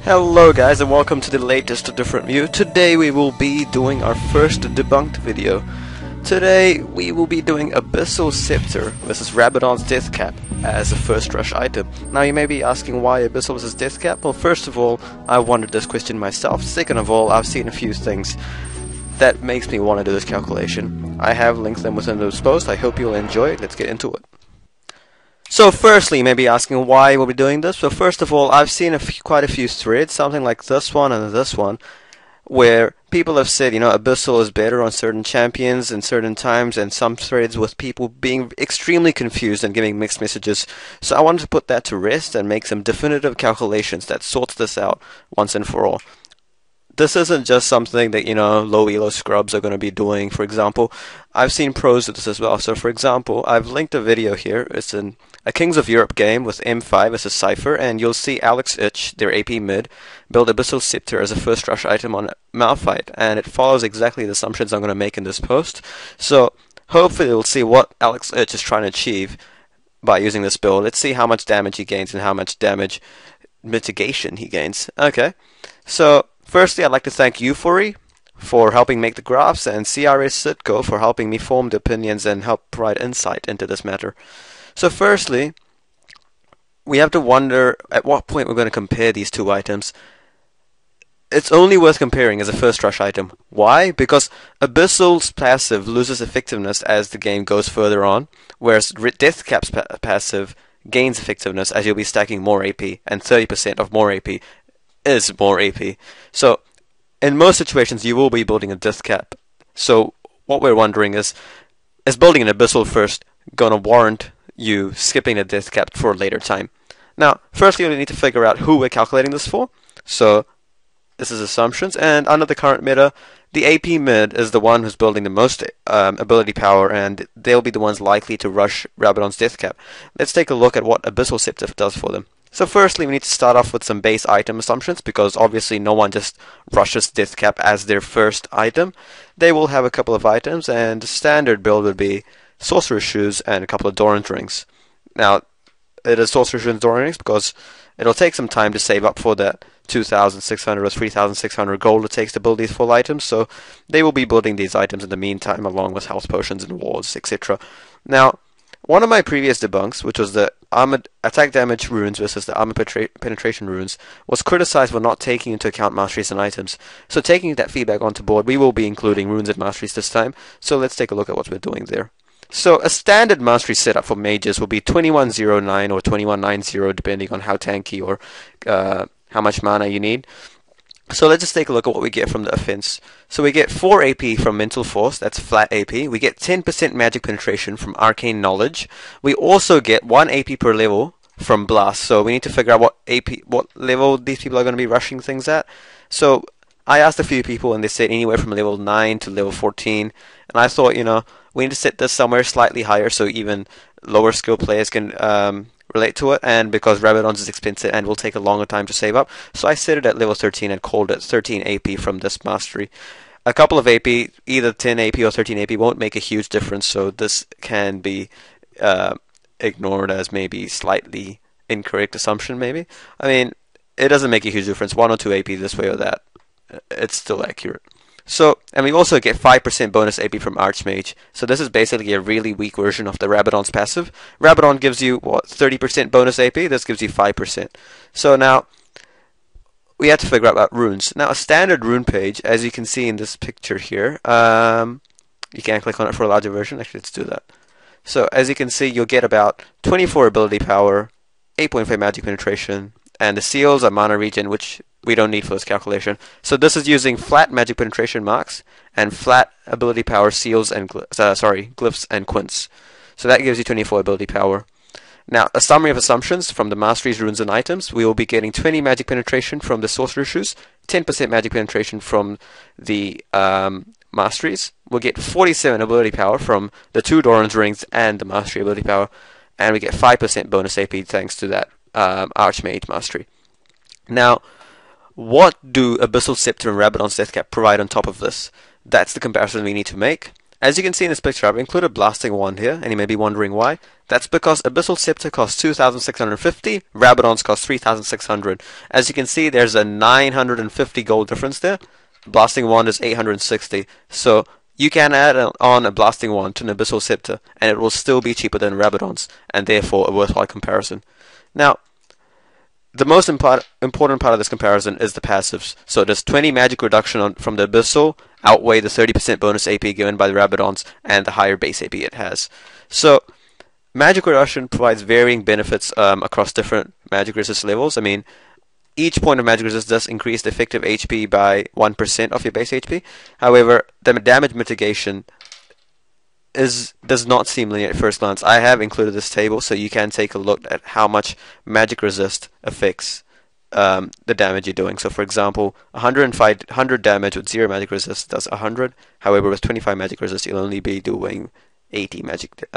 Hello guys, and welcome to the latest different view. Today we will be doing our first debunked video. Today we will be doing Abyssal Scepter versus Rabadon's Deathcap as a first rush item. Now you may be asking why Abyssal versus Deathcap. Well, first of all, I wondered this question myself. Second of all, I've seen a few things that makes me want to do this calculation. I have linked them within this post. I hope you'll enjoy it. Let's get into it. So firstly, you may be asking why we'll be doing this. So first of all, I've seen quite a few threads, something like this one and this one, where people have said, Abyssal is better on certain champions in certain times, and some threads with people being extremely confused and giving mixed messages. So I wanted to put that to rest and make some definitive calculations that sorts this out once and for all. This isn't just something that, low elo scrubs are going to be doing. For example, I've seen pros do this as well. So for example, I've linked a video here. It's in a Kings of Europe game with M5 as a cipher, and you'll see Alex Ich, their AP mid, build Abyssal Scepter as a first rush item on Malphite, and it follows exactly the assumptions I'm going to make in this post. So hopefully we'll see what Alex Ich is trying to achieve by using this build. Let's see how much damage he gains and how much damage mitigation he gains. Okay, so firstly, I'd like to thank Euphory for helping make the graphs, and CRS Sitco for helping me form the opinions and help provide insight into this matter. So firstly, we have to wonder at what point we're going to compare these two items. It's only worth comparing as a first rush item. Why? Because Abyssal's passive loses effectiveness as the game goes further on, whereas Deathcap's passive gains effectiveness as you'll be stacking more AP, and 30% of more AP is more AP. So in most situations you will be building a Deathcap. So what we're wondering is building an Abyssal first gonna warrant you skipping a Deathcap for a later time? Now, firstly we need to figure out who we're calculating this for. So this is assumptions, and under the current meta, the AP mid is the one who's building the most ability power, and they'll be the ones likely to rush Rabadon's Deathcap. Let's take a look at what Abyssal Scepter does for them. So firstly, we need to start off with some base item assumptions, because obviously no one just rushes Deathcap as their first item. They will have a couple of items, and the standard build would be Sorcerer's Shoes and a couple of Doran's Rings. Now, it is Sorcerer's Shoes and Doran's Rings because it'll take some time to save up for that 2,600 or 3,600 gold it takes to build these full items, so they will be building these items in the meantime along with health potions and wards, etc. Now, one of my previous debunks, which was the armored attack damage runes versus the armor penetration runes, was criticized for not taking into account masteries and items. So taking that feedback onto board, we will be including runes and masteries this time. So let's take a look at what we're doing there. So a standard mastery setup for mages will be 2109 or 2190 depending on how tanky or how much mana you need. So let's just take a look at what we get from the offense. So we get 4 AP from Mental Force, that's flat AP. We get 10% magic penetration from Arcane Knowledge. We also get 1 AP per level from Blast. So we need to figure out what level these people are going to be rushing things at. So I asked a few people and they said anywhere from level 9 to level 14. And I thought, we need to set this somewhere slightly higher so even lower skill players can relate to it, and because Rabadon's is expensive and will take a longer time to save up, so I set it at level 13 and called it 13 AP from this mastery. A couple of AP, either 10 AP or 13 AP, won't make a huge difference, so this can be ignored as maybe slightly incorrect assumption, maybe. I mean, it doesn't make a huge difference, 1 or 2 AP this way or that. It's still accurate. So, and we also get 5% bonus AP from Archmage. So this is basically a really weak version of the Rabadon's passive. Rabadon gives you, 30% bonus AP? This gives you 5%. So now, we have to figure out about runes. Now, a standard rune page, as you can see in this picture here, you can click on it for a larger version. Actually, let's do that. So, as you can see, you'll get about 24 ability power, 8.5 magic penetration, and the seals are mana regen, which we don't need for this calculation. So this is using flat magic penetration marks and flat ability power seals and glyphs and quints. So that gives you 24 ability power. Now, a summary of assumptions from the masteries, runes, and items. We will be getting 20 magic penetration from the Sorcerer's Shoes, 10% magic penetration from the masteries. We'll get 47 ability power from the 2 Doran's Rings and the mastery ability power, and we get 5% bonus AP thanks to that Archmage mastery. Now, what do Abyssal Scepter and Rabadon's Deathcap provide on top of this? That's the comparison we need to make. As you can see in this picture, I've included Blasting Wand here, and you may be wondering why. That's because Abyssal Scepter costs 2,650, Rabadon's cost 3,600. As you can see, there's a 950 gold difference there. Blasting Wand is 860. So you can add on a Blasting Wand to an Abyssal Scepter, and it will still be cheaper than Rabadon's, and therefore a worthwhile comparison. Now, the most important part of this comparison is the passives. So does 20 magic reduction from the Abyssal outweigh the 30% bonus AP given by the Rabadons and the higher base AP it has? So magic reduction provides varying benefits across different magic resist levels. I mean, each point of magic resist does increase the effective HP by 1% of your base HP. However, the damage mitigation does not seem linear at first glance. I have included this table so you can take a look at how much magic resist affects the damage you're doing. So for example, 100 damage with 0 magic resist does 100. However, with 25 magic resist you'll only be doing 80 magic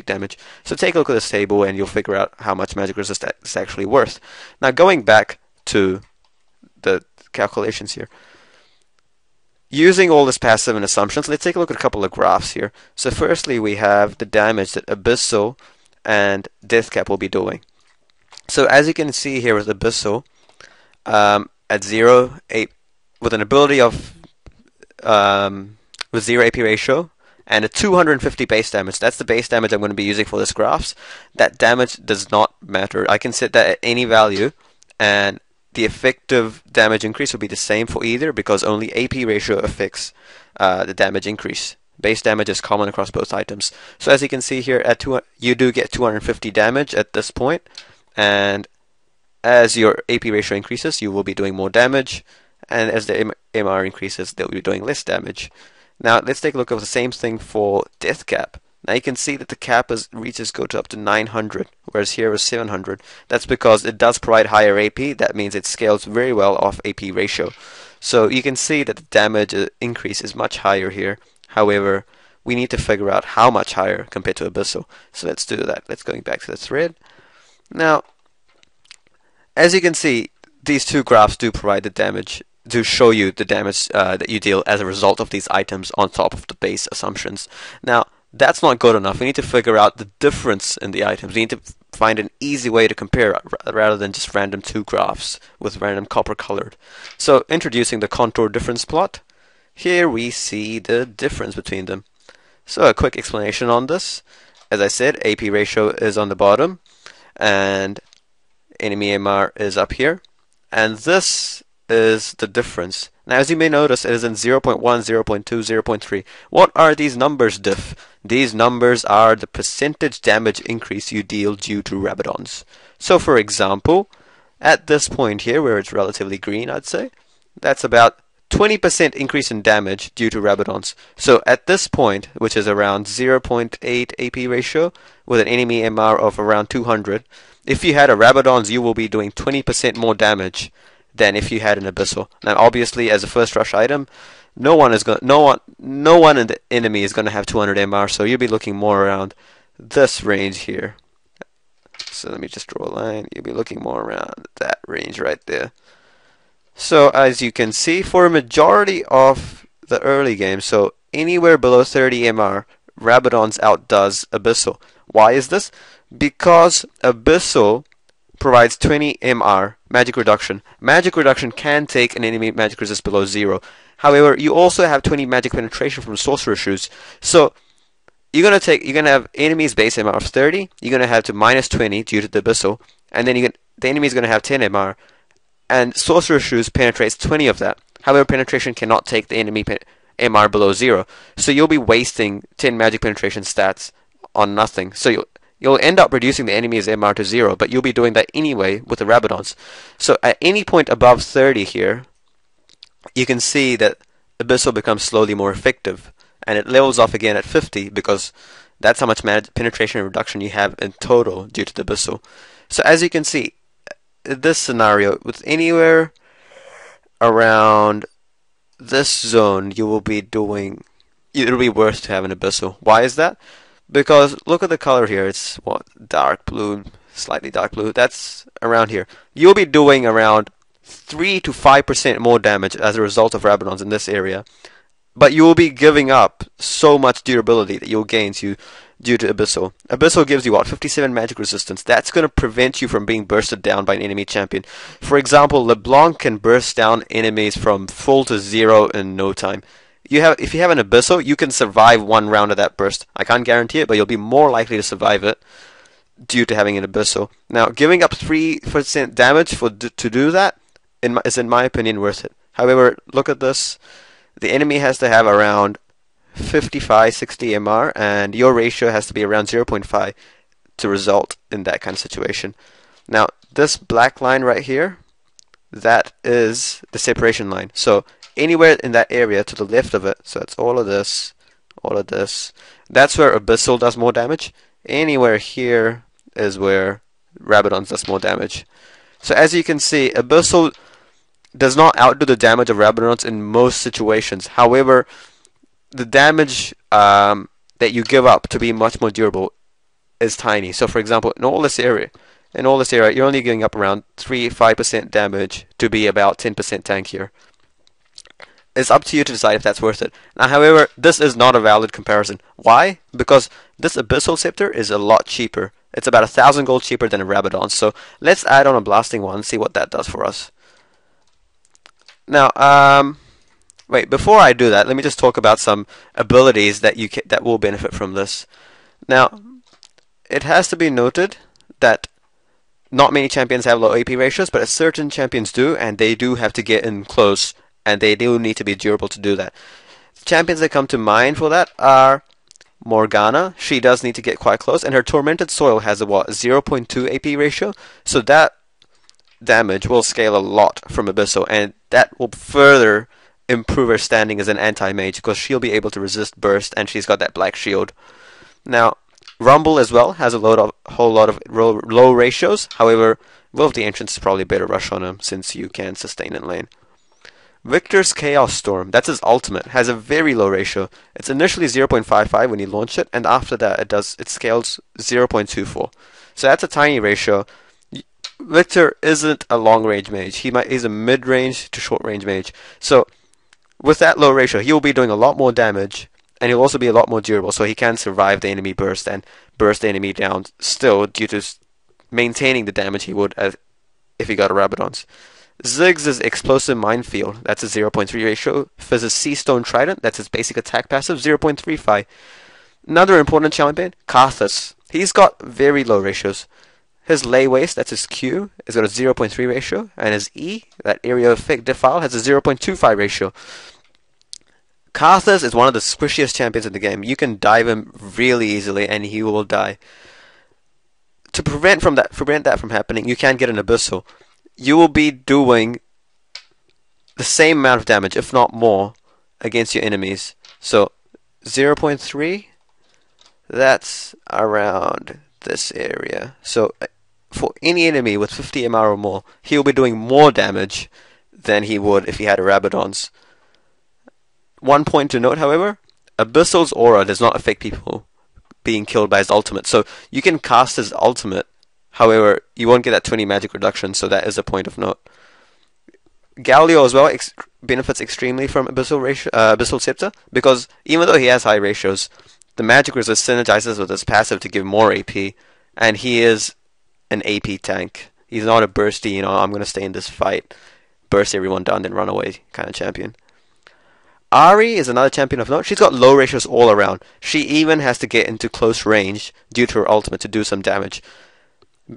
damage. So take a look at this table and you'll figure out how much magic resist is actually worth. Now going back to the calculations here, using all this passive and assumptions, let's take a look at a couple of graphs here. So firstly, we have the damage that Abyssal and Deathcap will be doing. So as you can see here with Abyssal, at 0, with an ability of with 0 AP ratio and a 250 base damage, that's the base damage I'm going to be using for this graphs. That damage does not matter. I can set that at any value, and the effective damage increase will be the same for either because only AP ratio affects the damage increase. Base damage is common across both items. So as you can see here, you do get 250 damage at this point, and as your AP ratio increases, you will be doing more damage, and as the MR increases, they'll be doing less damage. Now let's take a look at the same thing for Deathcap. Now you can see that the cap go to up to 900, whereas here is 700. That's because it does provide higher AP. That means it scales very well off AP ratio. So you can see that the damage increase is much higher here. However, we need to figure out how much higher compared to Abyssal. So let's do that. Let's go back to the thread. Now, as you can see, these two graphs do provide the damage, to show you the damage that you deal as a result of these items on top of the base assumptions. Now, that's not good enough. We need to figure out the difference in the items. We need to find an easy way to compare rather than just random two graphs with random copper colored. So introducing the contour difference plot, here we see the difference between them. So a quick explanation on this. As I said, AP ratio is on the bottom and enemy MR is up here, and this is the difference. Now as you may notice, it is in 0.1, 0.2, 0.3. What are these numbers, Diff? These numbers are the percentage damage increase you deal due to Rabadons. So for example, at this point here where it's relatively green, I'd say, that's about 20% increase in damage due to Rabadons. So at this point, which is around 0.8 AP ratio with an enemy MR of around 200, if you had a Rabadons, you will be doing 20% more damage than if you had an Abyssal. Now obviously as a first rush item, no one in the enemy is going to have 200 MR, so you'll be looking more around this range here. So let me just draw a line. You'll be looking more around that range right there. So as you can see, for a majority of the early game, so anywhere below 30 MR, Rabadon's outdoes Abyssal. Why is this? Because Abyssal provides 20 MR magic reduction. Magic reduction can take an enemy magic resist below 0. However, you also have 20 magic penetration from Sorcerer Shoes. So you're gonna have enemy's base MR of 30. You're gonna have to minus 20 due to the Abyssal, and then the enemy is gonna have 10 MR, and Sorcerer Shoes penetrates 20 of that. However, penetration cannot take the enemy MR below 0. So you'll be wasting 10 magic penetration stats on nothing. So you'll end up reducing the enemy's MR to 0, but you'll be doing that anyway with the Rabadons. So at any point above 30 here, you can see that Abyssal becomes slowly more effective, and it levels off again at 50 because that's how much penetration reduction you have in total due to the Abyssal. So as you can see, this scenario, with anywhere around this zone, it'll be worth to have an Abyssal. Why is that? Because look at the color here. It's what, dark blue, slightly dark blue. That's around here. You'll be doing around 3 to 5% more damage as a result of Rabadons in this area but you will be giving up so much durability that you'll gain due to Abyssal. Abyssal gives you what, 57 magic resistance. That's going to prevent you from being bursted down by an enemy champion. For example, LeBlanc can burst down enemies from full to 0 in no time. If you have an Abyssal, you can survive one round of that burst. I can't guarantee it, but you'll be more likely to survive it due to having an Abyssal. Now, giving up 3% damage to do that is, in my opinion, worth it. However, look at this. The enemy has to have around 55-60 MR, and your ratio has to be around 0.5 to result in that kind of situation. Now, this black line right here, that is the separation line. So anywhere in that area to the left of it, so it's all of this, that's where Abyssal does more damage. Anywhere here is where Rabadon does more damage. So as you can see, Abyssal does not outdo the damage of Rabadon's in most situations. However, the damage that you give up to be much more durable is tiny. So for example, in all this area, you're only giving up around 3-5% damage to be about 10% tankier. It's up to you to decide if that's worth it. Now, however, this is not a valid comparison. Why? Because this Abyssal Scepter is a lot cheaper. It's about 1,000 gold cheaper than a Rabadon. So let's add on a blasting one and see what that does for us. Now, wait, before I do that, let me just talk about some abilities that that will benefit from this. Now, it has to be noted that not many champions have low AP ratios, but certain champions do, and they do have to get in close, and they do need to be durable to do that. Champions that come to mind for that are Morgana. She does need to get quite close, and her Tormented Soil has a 0.2 AP ratio, so that damage will scale a lot from Abyssal, and that will further improve her standing as an anti-mage because she'll be able to resist burst, and she's got that black shield. Now, Rumble as well has a whole lot of low ratios. However, Will of the Ancients is probably a better rush on him since you can sustain in lane. Victor's Chaos Storm, that's his ultimate, has a very low ratio. It's initially 0.55 when you launch it, and after that it scales 0.24. So that's a tiny ratio. Victor isn't a long-range mage. He's a mid-range to short-range mage. So with that low ratio, he will be doing a lot more damage, and he'll also be a lot more durable, so he can survive the enemy burst and burst the enemy down still due to maintaining the damage he would if he got a Rabadon's. Ziggs' Explosive Minefield, that's a 0.3 ratio. Fizz's Sea Stone Trident, that's his basic attack passive, 0.35. Another important champion, Karthus. He's got very low ratios. His Lay Waste, that's his Q, has got a 0.3 ratio, and his E, that Area Effect Defile, has a 0.25 ratio. Karthus is one of the squishiest champions in the game. You can dive him really easily, and he will die. To prevent that from happening, you can get an Abyssal. You will be doing the same amount of damage, if not more, against your enemies. So 0.3, that's around this area. So for any enemy with 50 MR or more, he'll be doing more damage than he would if he had a Rabadon's. One point to note, however, Abyssal's aura does not affect people being killed by his ultimate. So you can cast his ultimate, however, you won't get that 20 magic reduction, so that is a point of note. Galio as well benefits extremely from Abyssal Scepter, because even though he has high ratios, the magic resist synergizes with his passive to give more AP, and he is an AP tank. He's not a bursty, I'm going to stay in this fight, burst everyone down, then run away kind of champion. Ari is another champion of note. She's got low ratios all around. She even has to get into close range due to her ultimate to do some damage.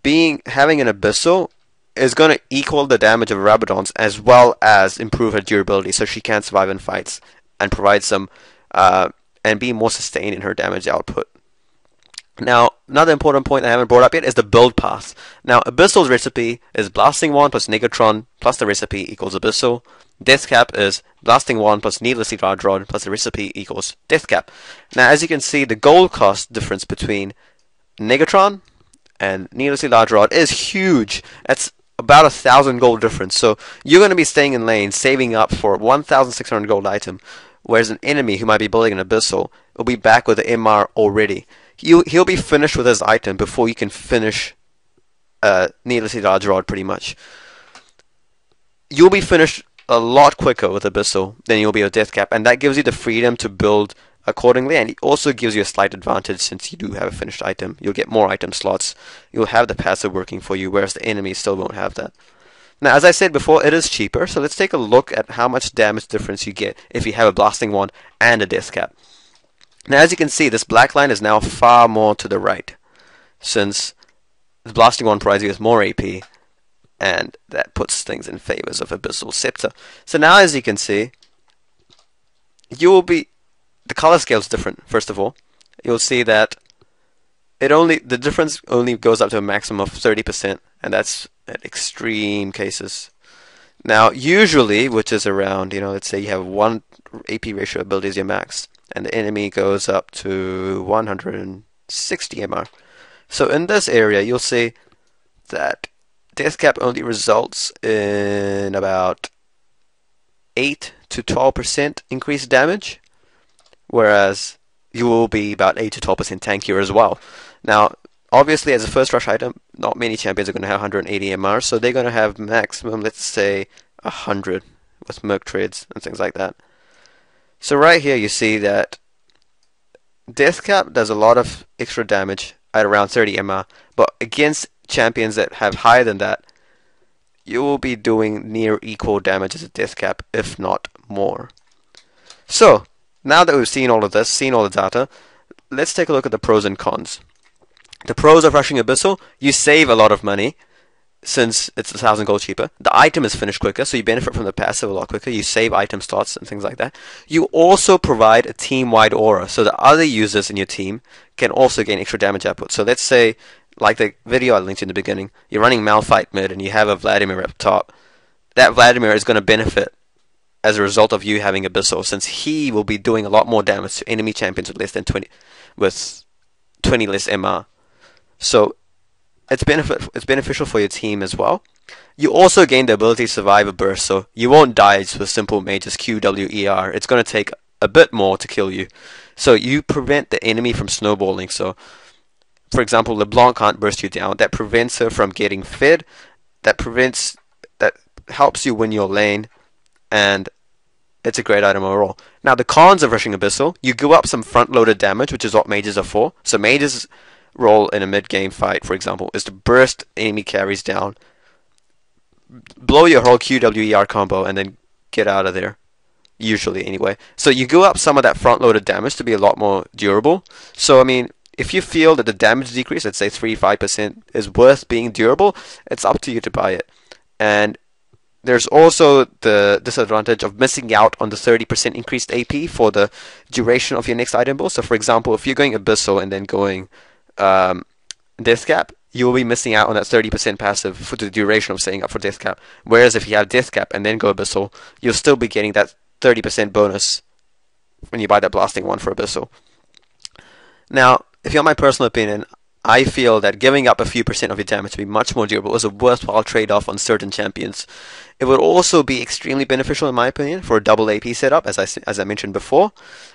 Having an Abyssal is going to equal the damage of Rabadon's as well as improve her durability, so she can survive in fights and provide some and be more sustained in her damage output. Now, another important point I haven't brought up yet is the build path. Now, Abyssal's recipe is Blasting Wand plus Negatron plus the recipe equals Abyssal. Deathcap is Blasting Wand plus Needlessly Large Rod plus the recipe equals Deathcap. Now, as you can see, the gold cost difference between Negatron and Needlessly Large Rod is huge. That's about 1,000 gold difference. So you're going to be staying in lane, saving up for 1,600 gold item, whereas an enemy who might be building an Abyssal will be back with the MR already. He'll be finished with his item before you can finish Needlessly Large Rod, pretty much. You'll be finished a lot quicker with Abyssal than you'll be with Deathcap, and that gives you the freedom to build accordingly, and it also gives you a slight advantage since you do have a finished item. You'll get more item slots, you'll have the passive working for you, whereas the enemy still won't have that. Now, as I said before, it is cheaper, so let's take a look at how much damage difference you get if you have a Blasting Wand and a Deathcap. Now, as you can see, this black line is now far more to the right, since the Blasting Wand provides you with more AP, and that puts things in favors of Abyssal Scepter. So now, as you can see, the color scale is different. First of all, you'll see that the difference only goes up to a maximum of 30%, and that's at extreme cases. Now, usually, which is around, let's say you have 1 AP ratio ability as your max, and the enemy goes up to 160 MR. So in this area, you'll see that Deathcap only results in about 8 to 12% increased damage, whereas you will be about 8 to 12% tankier as well. Now, obviously, as a first rush item, not many champions are going to have 180 MR, so they're going to have maximum, let's say, 100 with Merc Treads and things like that. So right here, you see that Deathcap does a lot of extra damage at around 30 MR, but against champions that have higher than that, you will be doing near equal damage as a Deathcap, if not more. So, now that we've seen all of this, seen all the data, let's take a look at the pros and cons. The pros of rushing Abyssal: you save a lot of money, since it's 1,000 gold cheaper. The item is finished quicker, so you benefit from the passive a lot quicker. You save item slots and things like that. You also provide a team-wide aura, so the other users in your team can also gain extra damage output. So let's say, like the video I linked in the beginning, you're running Malphite mid and you have a Vladimir up top. That Vladimir is going to benefit as a result of you having Abyssal, since he will be doing a lot more damage to enemy champions with less than 20 less MR. So it's beneficial for your team as well. You also gain the ability to survive a burst, so you won't die just with simple mages QWER. It's going to take a bit more to kill you. So you prevent the enemy from snowballing. So, for example, LeBlanc can't burst you down. That prevents her from getting fed. That helps you win your lane, and it's a great item overall. Now, the cons of rushing Abyssal: you go up some front-loaded damage, which is what mages are for. So mages' role in a mid-game fight, for example, is to burst enemy carries down, blow your whole QWER combo, and then get out of there. Usually, anyway. So you go up some of that front-loaded damage to be a lot more durable. So, I mean, if you feel that the damage decrease, let's say 3-5%, is worth being durable, it's up to you to buy it. And there's also the disadvantage of missing out on the 30% increased AP for the duration of your next item build. So, for example, if you're going Abyssal and then going Deathcap, you will be missing out on that 30% passive for the duration of setting up for Deathcap. Whereas if you have Deathcap and then go Abyssal, you'll still be getting that 30% bonus when you buy that Blasting Wand for Abyssal. Now, if you want my personal opinion, I feel that giving up a few percent of your damage to be much more durable is a worthwhile trade-off on certain champions. It would also be extremely beneficial, in my opinion, for a double AP setup, as I mentioned before.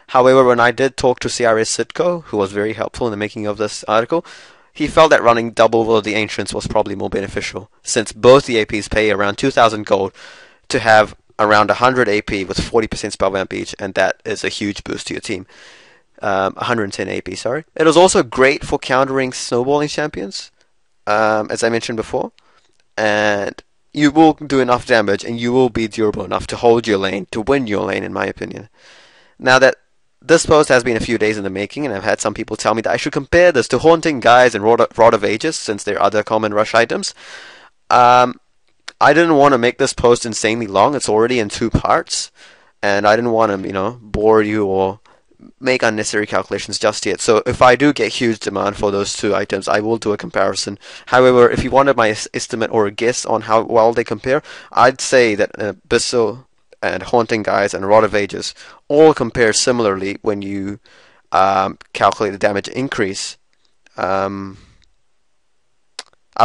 However, when I did talk to CRS Sitco, who was very helpful in the making of this article, he felt that running double Will of the Ancients was probably more beneficial, since both the APs pay around 2,000 gold to have around 100 AP with 40% spell vamp each, and that is a huge boost to your team. 110 AP, sorry. It was also great for countering snowballing champions, as I mentioned before, and you will do enough damage and you will be durable enough to hold your lane, to win your lane, in my opinion. Now, that this post has been a few days in the making, and I've had some people tell me that I should compare this to Haunting Guise and Rod of Ages, since they're other common rush items. I didn't want to make this post insanely long. It's already in 2 parts, and I didn't want to, bore you or make unnecessary calculations just yet. So if I do get huge demand for those 2 items, I will do a comparison. However, if you wanted my estimate or a guess on how well they compare, I'd say that Abyssal and Haunting Guise and Rod of Ages all compare similarly when you calculate the damage increase. I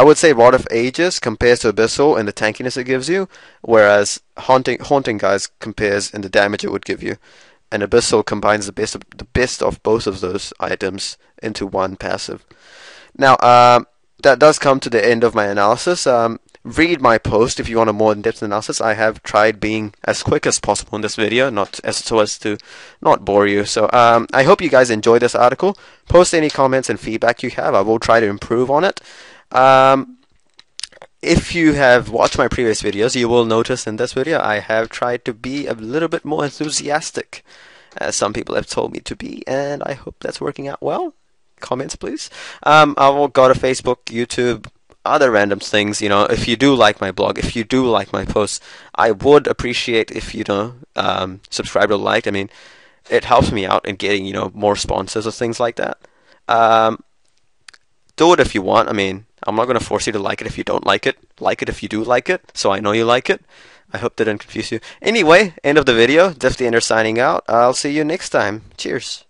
would say Rod of Ages compares to Abyssal in the tankiness it gives you, whereas Haunting Guise compares in the damage it would give you. And Abyssal combines the best of both of those items into one passive. Now, that does come to the end of my analysis. read my post if you want a more in-depth analysis. I have tried being as quick as possible in this video, so as to not bore you. So I hope you guys enjoyed this article. Post any comments and feedback you have. I will try to improve on it. If you have watched my previous videos, you will notice in this video I have tried to be a little bit more enthusiastic, as some people have told me to be, and I hope that's working out well. Comments, please. I will go to Facebook, YouTube, other random things. You know, if you do like my blog, if you do like my posts, I would appreciate if you subscribe or like. I mean, it helps me out in getting more sponsors or things like that. Do it if you want. I mean, I'm not going to force you to like it if you don't like it. Like it if you do like it, so I know you like it. I hope that didn't confuse you. Anyway, end of the video. DiffTheEnder signing out. I'll see you next time. Cheers.